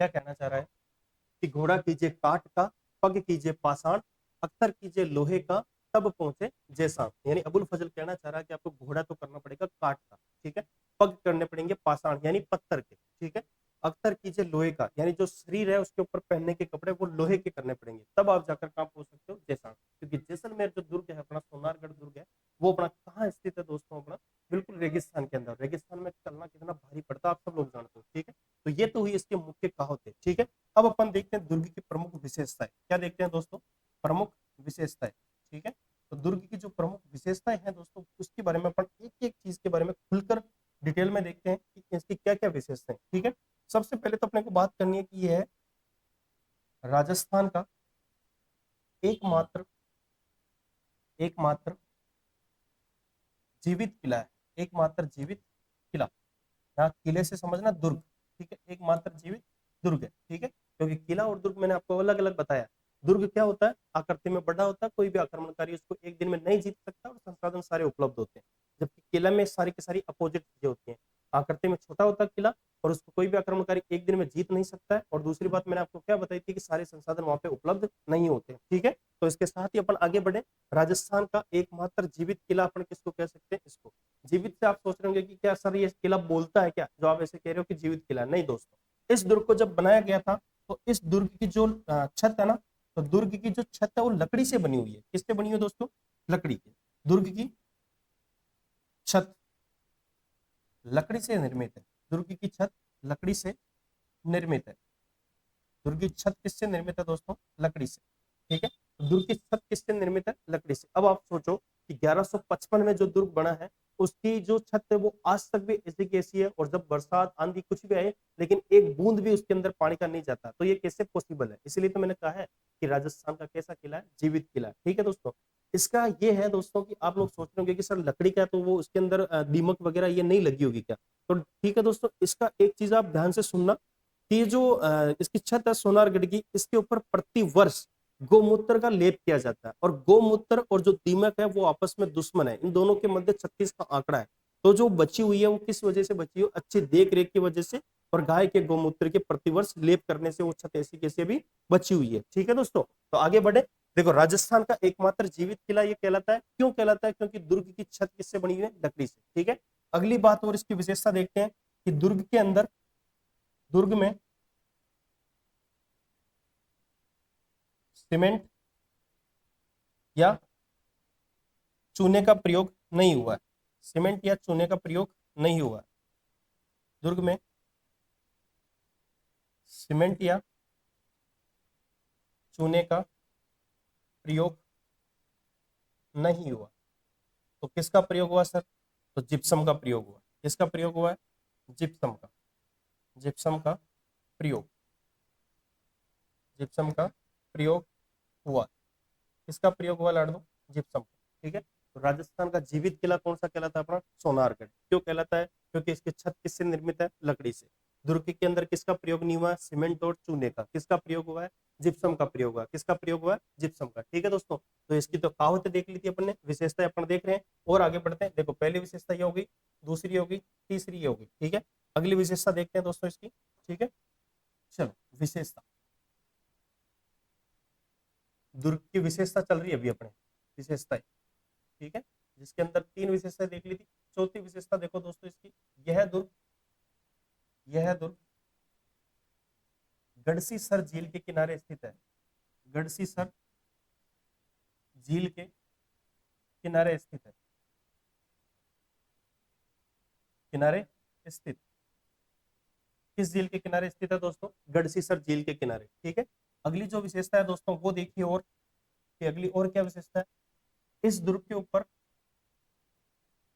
क्या कहना चाह रहा है कि घोड़ा कीजिए काठ का, पग कीजिए पाषाण, अख्तर कीजिए लोहे का, तब पहुंचे जैसा। यानी अबुल फजल कहना चाह रहा है कि आपको घोड़ा तो करना पड़ेगा काठ का, ठीक है, पग करने पड़ेंगे पाषाण यानी पत्थर के, ठीक है, अख्तर कीजिए लोहे का यानी जो शरीर है उसके ऊपर पहनने के कपड़े वो लोहे के करने पड़ेंगे, तब आप जाकर कहाँ पहुंच सकते हो, जैसा। क्योंकि जैसलमेर जो दुर्ग है अपना, सोनारगढ़ दुर्ग है, वो अपना कहाँ स्थित है दोस्तों, अपना बिल्कुल रेगिस्तान के अंदर। रेगिस्तान में चलना कितना भारी पड़ता है आप सब लोग जानते हो। ठीक है, तो ये तो हुई इसकी मुख्य कहावतें। ठीक है, अब अपन देखते हैं दुर्ग की प्रमुख विशेषताएं। क्या देखते हैं दोस्तों, प्रमुख विशेषताएं। ठीक है, तो दुर्ग की जो प्रमुख विशेषताएं हैं दोस्तों, उसके बारे में अपन एक एक चीज के बारे में खुलकर डिटेल में देखते हैं कि इसकी क्या क्या विशेषताएं। ठीक है, सबसे पहले तो अपने को बात करनी है कि यह है राजस्थान का एकमात्र, एकमात्र जीवित किला है, एकमात्र जीवित किला। यहाँ किले से समझना दुर्ग, ठीक है, एकमात्र जीवित दुर्ग है। ठीक है, क्योंकि किला और दुर्ग मैंने आपको अलग अलग बताया। दुर्ग क्या होता है, आकृति में बड़ा होता है, कोई भी आक्रमणकारी उसको एक दिन में नहीं जीत सकता और संसाधन सारे उपलब्ध होते हैं। जबकि किला में सारी की सारी अपोजिट चीजें होती हैं, आकृति में छोटा होता है किला और उसको कोई भी आक्रमणकारी एक दिन में जीत नहीं सकता है, और दूसरी बात मैंने आपको क्या बताई थी कि सारे संसाधन वहां पे उपलब्ध नहीं होते। ठीक है, तो इसके साथ ही अपन आगे बढ़े। राजस्थान का एकमात्र जीवित किला अपन किसको कह सकते हैं, इसको। जीवित से आप सोच रहे होंगे कि क्या सर ये किला बोलता है क्या, जो आप ऐसे कह रहे हो कि जीवित किला, नहीं दोस्तों। इस दुर्ग को जब बनाया गया था तो इस दुर्ग की जो छत है ना, तो दुर्ग की जो छत है वो लकड़ी से बनी हुई है। किससे बनी हुई है दोस्तों, लकड़ी की। दुर्ग की छत लकड़ी से निर्मित है, दुर्ग की छत लकड़ी से निर्मित है। दुर्ग की छत किससे निर्मित है दोस्तों, लकड़ी से। ठीक है। तो दुर्ग की छत किससे निर्मित है? लकड़ी से। अब आप सोचो कि 1155 में जो दुर्ग बना है उसकी जो छत है वो आज तक भी ऐसी की ऐसी है, और जब बरसात आंधी कुछ भी आए लेकिन एक बूंद भी उसके अंदर पानी का नहीं जाता। तो ये कैसे पॉसिबल है? इसीलिए तो मैंने कहा है कि राजस्थान का कैसा किला है? जीवित किला है। ठीक है दोस्तों। इसका ये है दोस्तों कि आप लोग सोच रहे होंगे कि सर लकड़ी का है तो वो उसके अंदर दीमक वगैरह ये नहीं लगी होगी क्या? तो ठीक है दोस्तों, इसका एक चीज आप ध्यान से सुनना कि ये जो इसकी छत है सोनारगढ़ की, इसके ऊपर प्रति वर्ष गोमूत्र का लेप किया जाता है, और गोमूत्र और जो दीमक है वो आपस में दुश्मन है। इन दोनों के मध्य 36 का आंकड़ा है। तो जो बची हुई है वो किस वजह से बची हुई? अच्छी देख रेख की वजह से, और गाय के गोमूत्र के प्रतिवर्ष लेप करने से वो छत ऐसी कैसी अभी बची हुई है। ठीक है दोस्तों, तो आगे बढ़े। देखो, राजस्थान का एकमात्र जीवित किला ये कहलाता है। क्यों कहलाता है? क्योंकि दुर्ग की छत किससे बनी हुई है? लकड़ी से। ठीक है। अगली बात और इसकी विशेषता देखते हैं कि दुर्ग के अंदर, दुर्ग में सीमेंट या चूने का प्रयोग नहीं हुआ है। सीमेंट या चूने का प्रयोग नहीं हुआ है दुर्ग में। सीमेंट या चूने का प्रयोग नहीं हुआ। तो किसका प्रयोग हुआ सर? तो जिप्सम का प्रयोग हुआ। किसका प्रयोग हुआ है? जिप्सम का। जिप्सम का प्रयोग, जिप्सम का प्रयोग हुआ। किसका प्रयोग हुआ लाडो? जिप्सम का। ठीक है। तो राजस्थान का जीवित किला कौन सा कहलाता है अपना? सोनारगढ़। क्यों कहलाता है? क्योंकि इसकी छत किससे निर्मित है? लकड़ी से। दुर्ग के अंदर किसका प्रयोग नहीं हुआ? सीमेंट और चूने का। किसका प्रयोग हुआ है? जिप्सम का प्रयोग हुआ। किसका प्रयोग हुआ है? जिप्सम का। ठीक है दोस्तों, तो इसकी तो कहावतें देख ली थी अपन ने, विशेषता अपन देख रहे हैं। और आगे बढ़ते हैं। देखो, पहली विशेषता ये होगी, दूसरी होगी, तीसरी ये होगी। ठीक है। अगली विशेषता देखते हैं दोस्तों इसकी। ठीक है, चलो विशेषता। दुर्ग की विशेषता चल रही है अभी अपने, विशेषता। ठीक है, जिसके अंदर तीन विशेषताएं देख ली थी। चौथी विशेषता देखो दोस्तों इसकी। यह दुर्ग, यह दुर्ग गढ़सी सर झील के किनारे स्थित है। गढ़सी सर झील के किनारे स्थित है। किनारे स्थित, किस झील के किनारे स्थित है दोस्तों? गढ़सी सर झील के किनारे। ठीक है। अगली जो विशेषता है दोस्तों वो देखिए, और कि अगली और क्या विशेषता है। इस दुर्ग के ऊपर,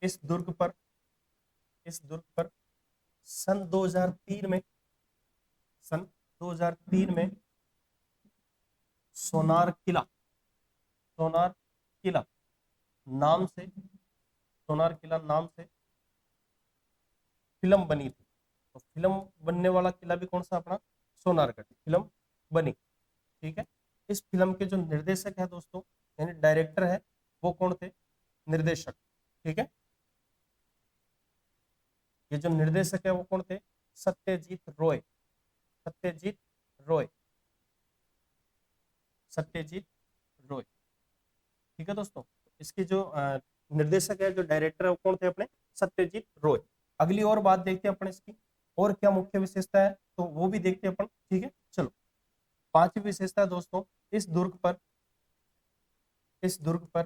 इस दुर्ग पर, इस दुर्ग पर सन 2003 में, सन 2003 में सोनार किला, सोनार किला नाम से, सोनार किला नाम से फिल्म बनी थी। तो फिल्म बनने वाला किला भी कौन सा? अपना सोनारगढ़। फिल्म बनी। ठीक है। इस फिल्म के जो निर्देशक है दोस्तों, यानी डायरेक्टर है, वो कौन थे? निर्देशक। ठीक है। ये जो निर्देशक है वो कौन थे? सत्यजीत रॉय। सत्यजीत रॉय। सत्यजीत रॉय। ठीक है दोस्तों, इसके जो निर्देशक है, जो डायरेक्टर है, वो कौन थे? अपने सत्यजीत रॉय। अगली और बात देखते हैं अपन इसकी, और क्या मुख्य विशेषता है तो वो भी देखते हैं अपन। ठीक है, चलो पांचवी विशेषता है दोस्तों, इस दुर्ग पर, इस दुर्ग पर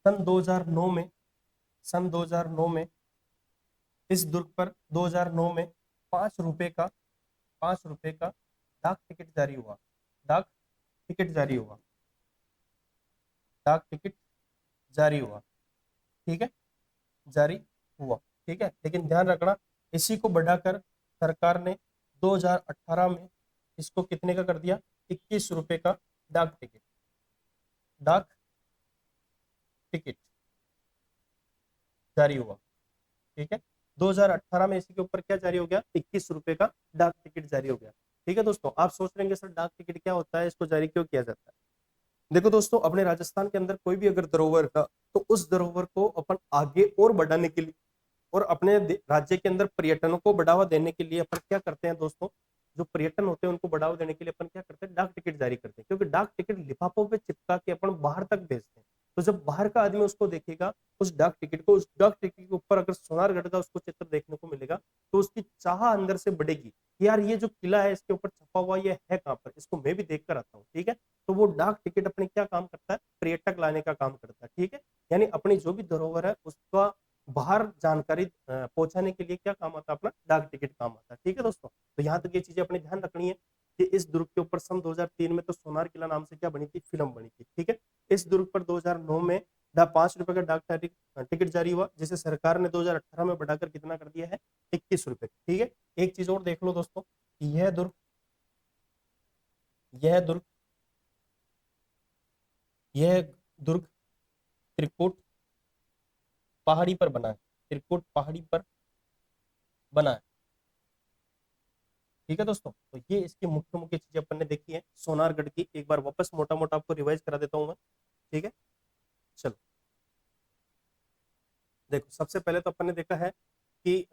सन 2009 में, सन 2009 में इस दुर्ग पर 2009 में 5 रुपए का, 5 रुपए का डाक टिकट जारी हुआ। डाक टिकट जारी हुआ। डाक टिकट जारी हुआ। ठीक है, जारी हुआ। ठीक है, लेकिन ध्यान रखना, इसी को बढ़ाकर सरकार ने 2018 में इसको कितने का कर दिया? 21 रुपए का डाक टिकट, डाक टिकट जारी हुआ। ठीक है, 2018 में इसी के ऊपर क्या जारी हो गया? 21 रुपए का डाक टिकट जारी हो गया। ठीक है दोस्तों, आप सोच रहे हैं सर डाक टिकट क्या होता है, इसको जारी क्यों किया जाता है? देखो दोस्तों, अपने राजस्थान के अंदर कोई भी अगर धरोहर था तो उस धरोहर को अपन आगे और बढ़ाने के लिए, और अपने राज्य के अंदर पर्यटनों को बढ़ावा देने के लिए अपन क्या करते हैं दोस्तों? जो पर्यटन होते हैं उनको बढ़ावा देने के लिए अपन क्या करते हैं? डाक टिकट जारी करते हैं। क्योंकि डाक टिकट लिफाफों पे चिपका के अपन बाहर तक भेजते हैं। तो जब बाहर का आदमी उसको देखेगा, उस डाक टिकट को, उस डाक टिकट के ऊपर अगर सोनारगढ़ का उसको चित्र देखने को मिलेगा, तो उसकी चाह अंदर से बढ़ेगी कि यार ये जो किला है इसके ऊपर छपा हुआ ये है कहाँ पर, इसको मैं भी देख कर आता हूँ। ठीक है, तो वो डाक टिकट अपने क्या काम करता है? पर्यटक लाने का काम करता है। ठीक है, यानी अपनी जो भी धरोहर है उसका बाहर जानकारी पहुंचाने के लिए क्या काम आता है? अपना डाक टिकट काम आता है। ठीक है दोस्तों, तो यहाँ तक ये चीजें अपने ध्यान रखनी है। कि इस दुर्ग के ऊपर सन 2003 में तो सोनार किला नाम से क्या बनी थी, फिल्म बनी थी। ठीक है, इस दुर्ग पर 2009 में 5 रुपए का डाक टिकट जारी हुआ, जिसे सरकार ने 2018 में बढ़ाकर कितना कर दिया है, 21 रुपए। ठीक है, एक चीज और देख लो दोस्तों, यह दुर्ग यह दुर्ग त्रिकुट पहाड़ी पर बना है, त्रिकुट पहाड़ी पर बना है। ठीक है दोस्तों, तो ये इसकी मुख्य मुख्य चीजें अपन ने देखी है सोनारगढ़ की। एक बार वापस मोटा मोटा आपको रिवाइज करा देता हूं मैं। ठीक है, चलो देखो, सबसे पहले तो अपन ने देखा है कि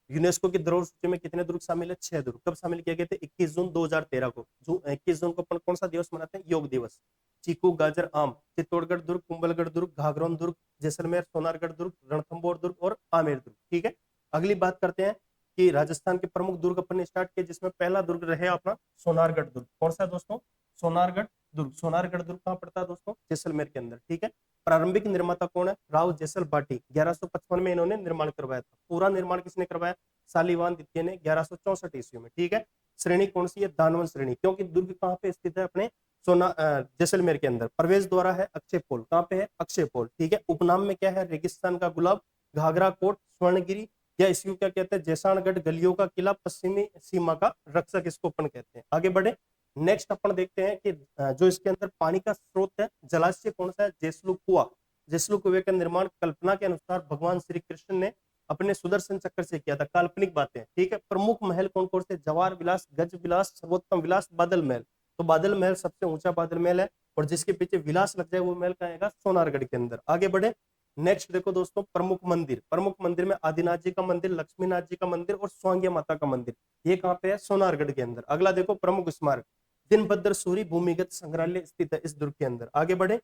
यूनेस्को की धरोहर सूची में कितने दुर्ग शामिल है, 6 दुर्ग। कब शामिल किए गए थे, 21 जून 2013 को। 21 जून को अपन कौन सा दिवस मनाते हैं, योग दिवस। चीकू, गाजर, आम, चित्तौड़गढ़ दुर्ग, कुंभलगढ़ दुर्ग, घाघरौन दुर्ग, जैसलमेर, सोनारगढ़ दुर्ग, रणथंभौर दुर्ग और आमेर दुर्ग। ठीक है, अगली बात करते हैं कि राजस्थान के प्रमुख दुर्ग अपन ने स्टार्ट किए, जिसमें पहला दुर्ग रहे अपना सोनारगढ़ दुर्ग। कौन सा है दोस्तों, सोनारगढ़ दुर्ग। सोनारगढ़ दुर्ग कहाँ पड़ता है दोस्तों, जैसलमेर के अंदर। ठीक है, प्रारंभिक निर्माता कौन है, राव जैसल बाटी। 1155 में इन्होंने निर्माण करवाया था। पूरा निर्माण किसने करवाया, सालीवान द्वितीय ने 1164 ईस्वी में। ठीक है, श्रेणी कौन सी है, दानवन श्रेणी, क्योंकि दुर्ग कहाँ पे स्थित है, अपने जैसलमेर के अंदर। प्रवेश द्वारा है अक्षय पोल, कहाँ पे है, अक्षय पोल। ठीक है, उपनाम में क्या है, रेगिस्तान का गुलाब, घाघरा कोट, स्वर्णगिरी, या इसको क्या कहते हैं, जैसाणगढ़ गलियों का किला, पश्चिमी सीमा का रक्षक, इसको अपन कहते हैं। आगे बढ़े, नेक्स्ट अपन देखते हैं कि जो इसके अंदर पानी का स्रोत है, जलाशय कौन सा है, जेसलू कुआ। जेसलू कुएं का निर्माण कल्पना के अनुसार भगवान श्री कृष्ण ने अपने सुदर्शन चक्र से किया था। काल्पनिक बातें। ठीक है, प्रमुख महल कौन कौन से, जवाहर विलास, गज विलास, सर्वोत्तम विलास, बादल महल। तो बादल महल सबसे ऊंचा बादल महल है, और जिसके पीछे विलास लग जाए वो महल कहाँ आएगा, सोनारगढ़ के अंदर। आगे बढ़े, नेक्स्ट देखो दोस्तों, प्रमुख मंदिर। प्रमुख मंदिर में आदिनाथ जी का मंदिर, लक्ष्मीनाथ जी का मंदिर और स्वांग्य माता का मंदिर। ये कहाँ पे है, सोनारगढ़ के अंदर। अगला देखो, प्रमुख स्मारक, दिनभद्र सूरी भूमिगत संग्रहालय स्थित है इस दुर्ग के अंदर। आगे बढ़े,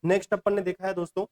नेक्स्ट अपन ने देखा है दोस्तों,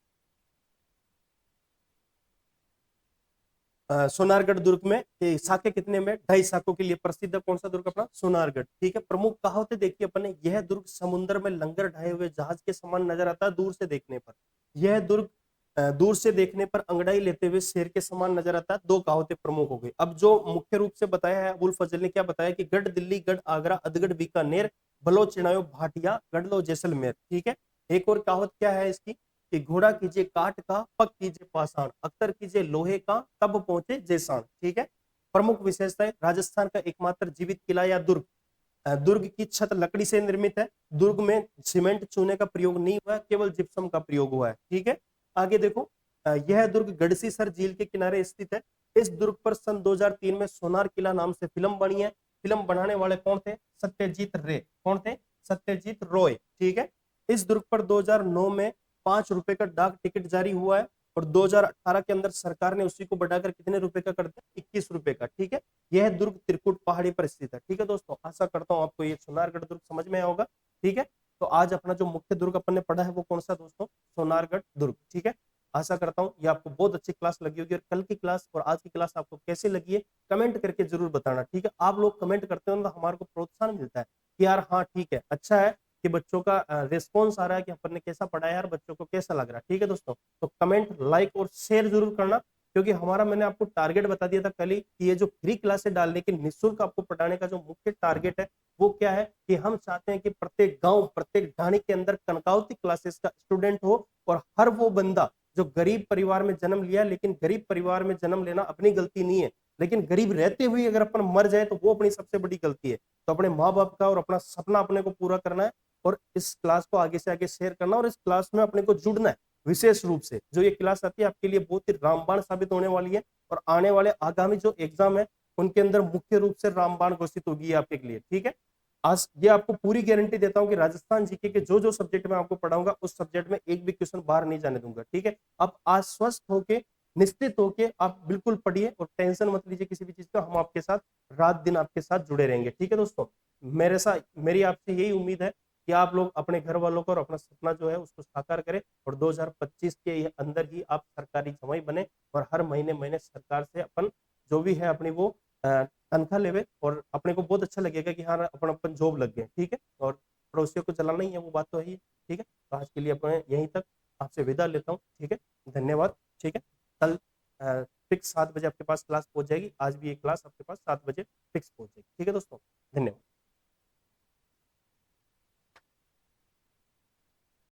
सोनारगढ़ दुर्ग में शाखे कितने में, 2.5 शाखों के लिए प्रसिद्ध है। कौन सा दुर्ग अपना, सोनारगढ़। ठीक है, प्रमुख कहावतें देखिए अपन ने, यह दुर्ग समुद्र में लंगर ढाए हुए जहाज के समान नजर आता है दूर से देखने पर। यह दुर्ग दूर से देखने पर अंगड़ाई लेते हुए शेर के समान नजर आता है। दो कहावतें प्रमुख हो गई। अब जो मुख्य रूप से बताया है, अबुल फजल ने क्या बताया कि गढ़ दिल्ली, गढ़ आगरा, अदगढ़ बीकानेर, भलो चिड़ायो भाटिया, गढ़ लो जैसलमेर। ठीक है, एक और कहावत क्या है इसकी, कि घोड़ा कीजिए काठ का, पग कीजिए पाषाण, अख्तर कीजिए लोहे का, तब पहुंचे जैसाण। ठीक है, प्रमुख विशेषताएं, राजस्थान का एकमात्र जीवित किला या दुर्ग। दुर्ग की छत लकड़ी से निर्मित है। दुर्ग में सीमेंट चूने का प्रयोग नहीं हुआ है, केवल जिप्सम का प्रयोग हुआ है। ठीक है, आगे देखो, यह दुर्ग गढ़सीसर झील के किनारे स्थित है। इस दुर्ग पर सन 2003 में सोनार किला नाम से फिल्म बनी है। फिल्म बनाने वाले कौन थे, सत्यजीत रे। कौन थे, सत्यजीत रॉय। ठीक है, इस दुर्ग पर 2009 में 5 रुपए का डाक टिकट जारी हुआ है, और 2018 के अंदर सरकार ने उसी को बढ़ाकर कितने रुपए का कर दिया, 21 रुपए का। ठीक है, यह दुर्ग त्रिकुट पहाड़ी पर स्थित है। ठीक है दोस्तों, आशा करता हूं आपको ये सोनारगढ़ दुर्ग समझ में आया होगा। ठीक है, तो आज अपना जो मुख्य दुर्ग अपन ने पढ़ा है वो कौन सा दोस्तों, सोनारगढ़ दुर्ग। ठीक है, आशा करता हूं ये आपको बहुत अच्छी क्लास लगी होगी, और कल की क्लास और आज की क्लास आपको कैसी लगी है कमेंट करके जरूर बताना। ठीक है, आप लोग कमेंट करते हो तो हमारे को प्रोत्साहन मिलता है कि यार हाँ ठीक है, अच्छा है कि बच्चों का रिस्पॉन्स आ रहा है कि अपन ने कैसा पढ़ाया यार, बच्चों को कैसा लग रहा है। ठीक है दोस्तों, तो कमेंट, लाइक और शेयर जरूर करना, क्योंकि हमारा, मैंने आपको टारगेट बता दिया था कल ही कि ये जो फ्री क्लासेस डालने के निःशुल्क आपको पढ़ाने का जो मुख्य टारगेट है वो क्या है, कि हम चाहते हैं कि प्रत्येक गांव, प्रत्येक ढाणी के अंदर कनकावती क्लासेस का स्टूडेंट हो, और हर वो बंदा जो गरीब परिवार में जन्म लिया, लेकिन गरीब परिवार में जन्म लेना अपनी गलती नहीं है, लेकिन गरीब रहते हुए अगर अपन मर जाए तो वो अपनी सबसे बड़ी गलती है। तो अपने माँ बाप का और अपना सपना अपने को पूरा करना है, और इस क्लास को आगे से आगे शेयर करना, और इस क्लास में अपने को जुड़ना है। विशेष रूप से जो ये क्लास आती है आपके लिए बहुत ही रामबाण साबित होने वाली है, और आने वाले आगामी जो एग्जाम है उनके अंदर मुख्य रूप से रामबाण घोषित होगी आपके लिए। ठीक है, आज ये आपको पूरी गारंटी देता हूं कि राजस्थान जीके के जो जो सब्जेक्ट में आपको पढ़ाऊंगा उस सब्जेक्ट में एक भी क्वेश्चन बाहर नहीं जाने दूंगा। ठीक है, आप आश्वस्त होके, निश्चित होके आप बिल्कुल पढ़िए, और टेंशन मत लीजिए किसी भी चीज का। हम आपके साथ रात दिन आपके साथ जुड़े रहेंगे। ठीक है दोस्तों, मेरी आपसे यही उम्मीद है कि आप लोग अपने घर वालों को और अपना सपना जो है उसको साकार करें, और 2025 के अंदर ही आप सरकारी जवाई बने, और हर महीने महीने सरकार से अपन जो भी है अपनी वो तनख्वाह लेवे, और अपने को बहुत अच्छा लगेगा कि हाँ अपन अपन जॉब लग गए। ठीक है, और पड़ोसियों को चलाना ही है, वो बात तो है ही है। ठीक है, तो आज के लिए अपन यहीं तक, आपसे विदा लेता हूँ। ठीक है, धन्यवाद। ठीक है, कल फिक्स 7 बजे आपके पास क्लास पहुंच जाएगी। आज भी ये क्लास आपके पास 7 बजे फिक्स पहुंच जाएगी। ठीक है दोस्तों, धन्यवाद।